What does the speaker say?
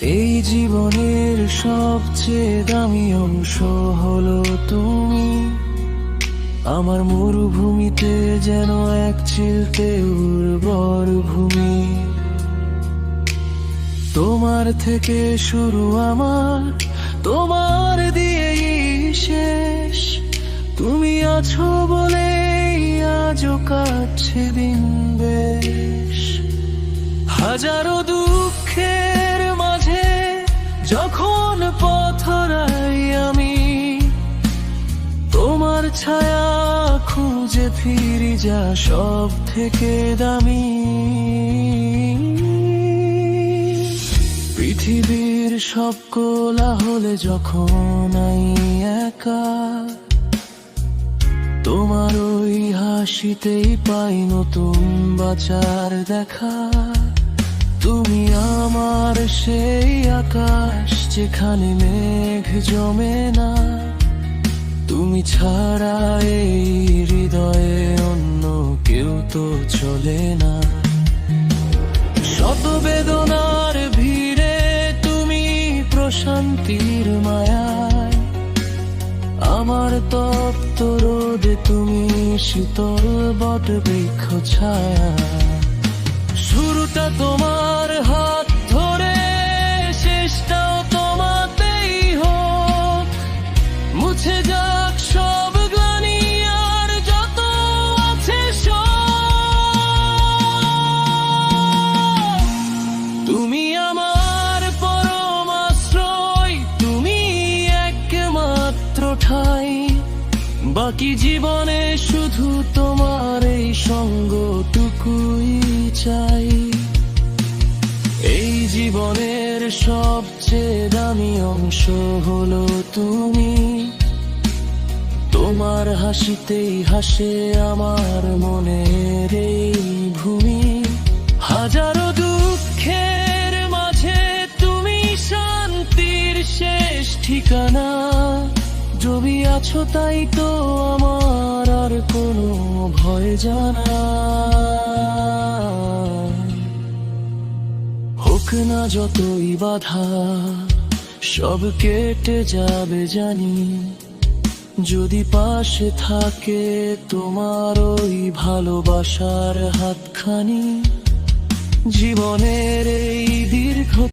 এই জীবনের সবচেয়ে দামি অংশ হলো তুমি। আমার মরুভূমিতে যেন এক চিলতে উর্বর ভূমি। তোমার থেকে শুরু আমার, তোমার দিয়েই শেষ। তুমি আছো বলে আজও কাটছে দিন বেশ। হাজারো দুঃখের মাঝে যখন পথ হারাই আমি, তোমার ছায়া খুঁজে ফিরি যা সব থেকে দামি। পৃথিবীর সব কোলাহলে যখন আই একা, তোমার ওই হাসিতেই পাই নতুন বাঁচার দেখা। তুমি আমার সেই আকাশ যেখানে মেঘ জমে না। তুমি ছাড়া এই হৃদয়ে অন্য কেউ তো চলে না। শত বেদনার ভিড়ে তুমি প্রশান্তির মায়ায়। আমার তপ্ত রোদে তুমি শীতল বট বৃক্ষ ছায়া। শুরুটা তোমার হাত ধরে, শেষটাও তোমাতেই হোক। মুছে যাক সব গ্লানি আর যত আছে সব। তুমি আমার পরম আশ্রয়, তুমি একমাত্র ঠাই। বাকি জীবনে শুধু তোমার এই সঙ্গটুকুই চাই। এই জীবনের সবচেয়ে দামি অংশ হলো তুমি। তোমার হাসিতেই হাসে আমার মনের এই ভূমি। হাজারো দুঃখের মাঝে তুমি শান্তির শেষ ঠিকানা। যদি আছো তাই তো আমার আর কোনো ভয় জানা। হোক না যতই বাধা, সব কেটে যাবে জানি। যদি পাশে থাকে তোমার ওই ভালোবাসার হাতখানি। জীবনের এই দীর্ঘ